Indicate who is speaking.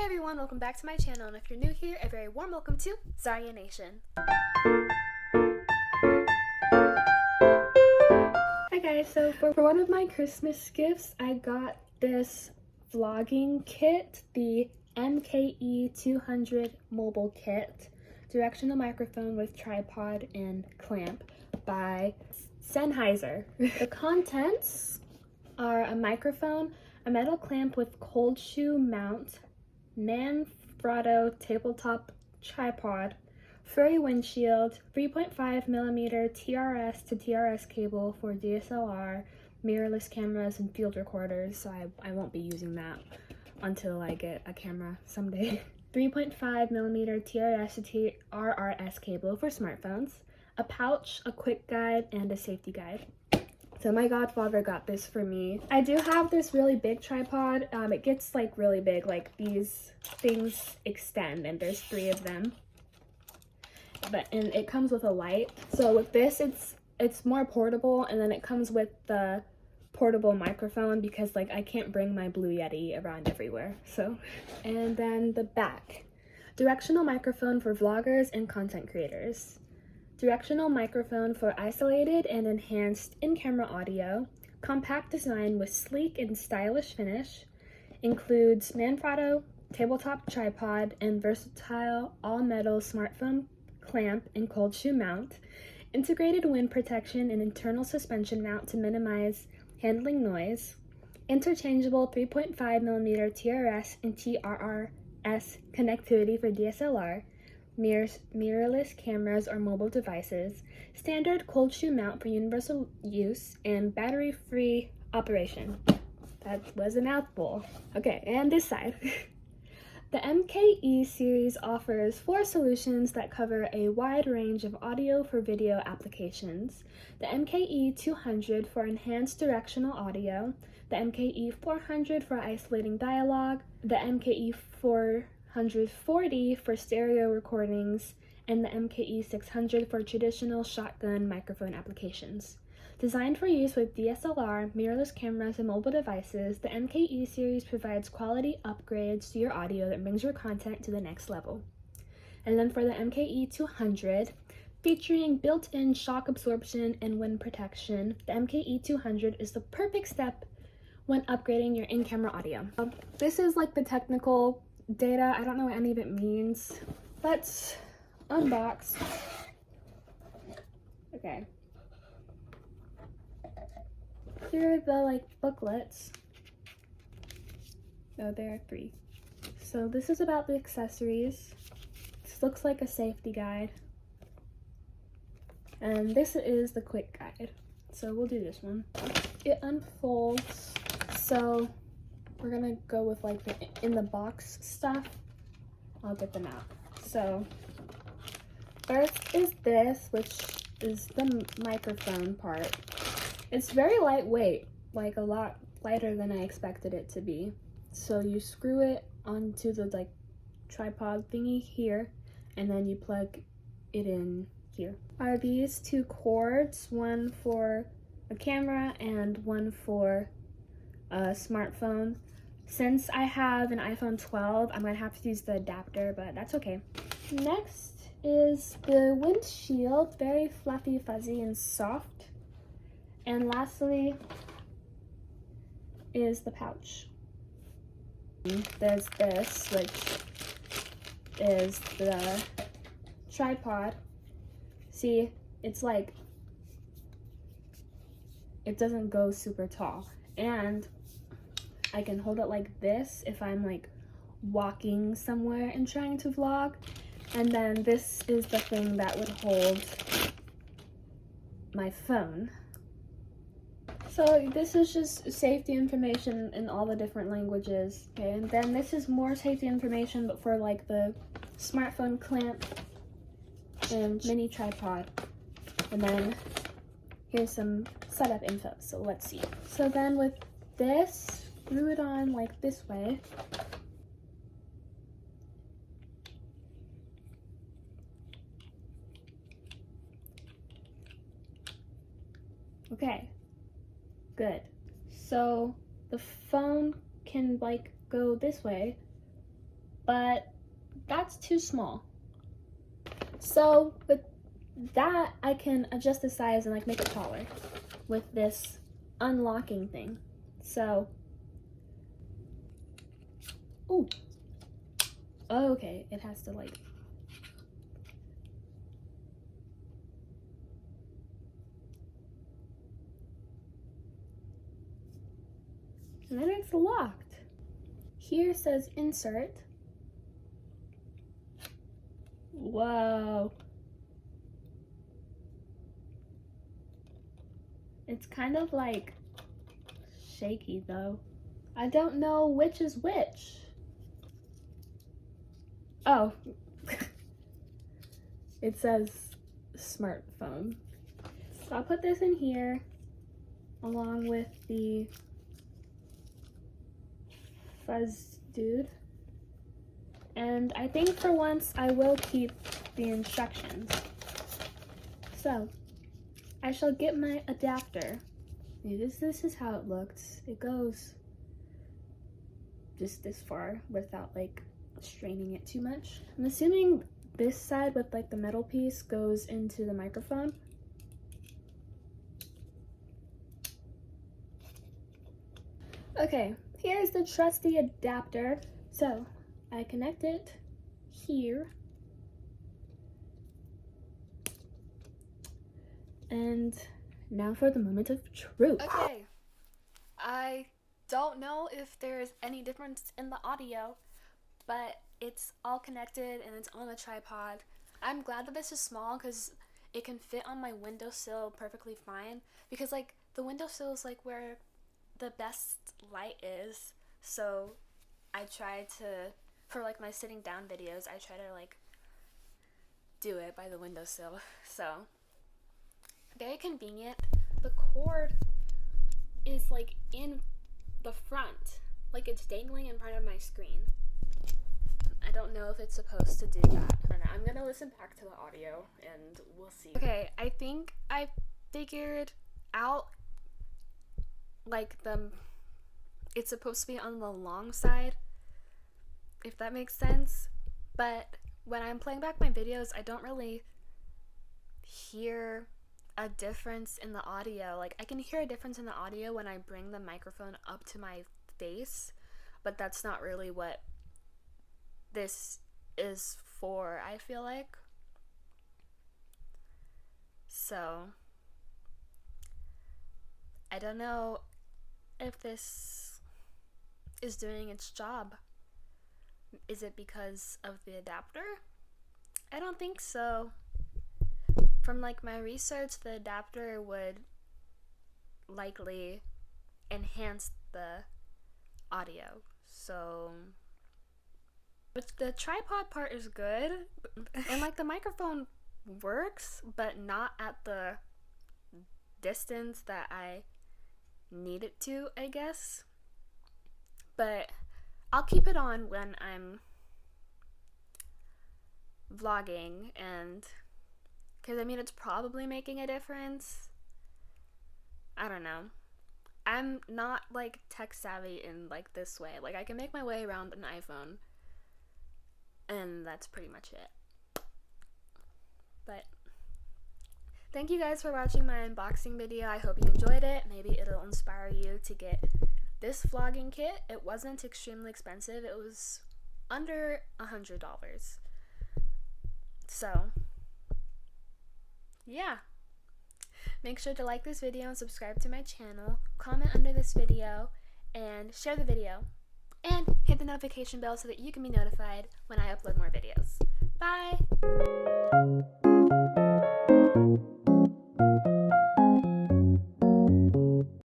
Speaker 1: everyone, welcome back to my channel, and if you're new here, a very warm welcome to Xharianation. Hi guys, so for one of my Christmas gifts, I got this vlogging kit, the MKE 200 mobile kit, directional microphone with tripod and clamp by Sennheiser. The contents are a microphone, a metal clamp with cold shoe mount, Manfrotto tabletop tripod, furry windshield, 3.5mm TRS to TRS cable for DSLR, mirrorless cameras, and field recorders, so I won't be using that until I get a camera someday. 3.5mm TRS to TRRS cable for smartphones, a pouch, a quick guide, and a safety guide. So my godfather got this for me. I do have this really big tripod. It gets like really big, like these things extend, and there's 3 of them. And it comes with a light. So with this, it's more portable, and then it comes with the portable microphone because like I can't bring my Blue Yeti around everywhere. So, and then the back, directional microphone for vloggers and content creators. Directional microphone for isolated and enhanced in-camera audio, compact design with sleek and stylish finish, includes Manfrotto tabletop tripod and versatile all-metal smartphone clamp and cold shoe mount, integrated wind protection and internal suspension mount to minimize handling noise, interchangeable 3.5mm TRS and TRRS connectivity for DSLR, mirrorless cameras or mobile devices, standard cold shoe mount for universal use, and battery-free operation. That was a mouthful. Okay, and this side. The MKE series offers 4 solutions that cover a wide range of audio for video applications. The MKE 200 for enhanced directional audio, the MKE 400 for isolating dialogue, the MKE 440 for stereo recordings, and the MKE 600 for traditional shotgun microphone applications. Designed for use with DSLR, mirrorless cameras, and mobile devices, the MKE series provides quality upgrades to your audio that brings your content to the next level. And then for the MKE 200, featuring built-in shock absorption and wind protection, the MKE 200 is the perfect step when upgrading your in-camera audio. This is like the technical data. I don't know what any of it means. Let's unbox. Okay. Here are the like booklets. Oh, there are 3. So this is about the accessories. This looks like a safety guide. And this is the quick guide. So we'll do this one. It unfolds. So we're gonna go with like the in the box stuff. I'll get them out. So first is this, which is the microphone part. It's very lightweight, like a lot lighter than I expected it to be. So you screw it onto the like tripod thingy here, and then you plug it in here. Are these 2 cords, one for a camera and one for a smartphone. Since I have an iPhone 12, I'm gonna have to use the adapter, but that's okay. Next is the windshield, very fluffy, fuzzy, and soft. And lastly is the pouch. There's this, which is the tripod. See, it's like, it doesn't go super tall. And I can hold it like this if I'm like walking somewhere and trying to vlog. And then this is the thing that would hold my phone. So this is just safety information in all the different languages. Okay, and then this is more safety information, but for like the smartphone clamp and mini tripod. And then here's some setup info, so let's see. So then with this, screw it on like this way. Okay. Good. So the phone can like go this way, but that's too small. So with that, I can adjust the size and like make it taller with this unlocking thing. So, ooh, okay, it has to like, and then it's locked. Here says insert. Whoa. It's kind of like shaky though. I don't know which is which. Oh. It says smartphone. So I'll put this in here along with the fuzz dude. And I think for once I will keep the instructions. So I shall get my adapter. This is how it looks. It goes just this far without like straining it too much. I'm assuming this side with like the metal piece goes into the microphone. Okay, here's the trusty adapter. So I connect it here. And now for the moment of truth. Okay, I don't know if there's any difference in the audio, but it's all connected and it's on a tripod. I'm glad that this is small because it can fit on my windowsill perfectly fine, because like the windowsill is like where the best light is. So I try to, for like my sitting down videos, I try to like do it by the windowsill. So very convenient. The cord is like in the front, like it's dangling in front of my screen. I don't know if it's supposed to do that. I'm gonna listen back to the audio and we'll see. Okay, I think I figured out like it's supposed to be on the long side, if that makes sense. But when I'm playing back my videos, I don't really hear a difference in the audio. Like I can hear a difference in the audio when I bring the microphone up to my face, but that's not really what this is for, I feel like. So I don't know if this is doing its job. Is it because of the adapter? I don't think so. From like my research, the adapter would likely enhance the audio. So the tripod part is good, and like the microphone works, but not at the distance that I need it to, I guess. But I'll keep it on when I'm vlogging, and because I mean it's probably making a difference. I don't know. I'm not like tech savvy in like this way. Like I can make my way around an iPhone, and that's pretty much it. But thank you guys for watching my unboxing video. I hope you enjoyed it. Maybe it'll inspire you to get this vlogging kit. It wasn't extremely expensive. It was under $100. So yeah. Make sure to like this video and subscribe to my channel. Comment under this video and share the video. And hit the notification bell so that you can be notified when I upload more videos. Bye!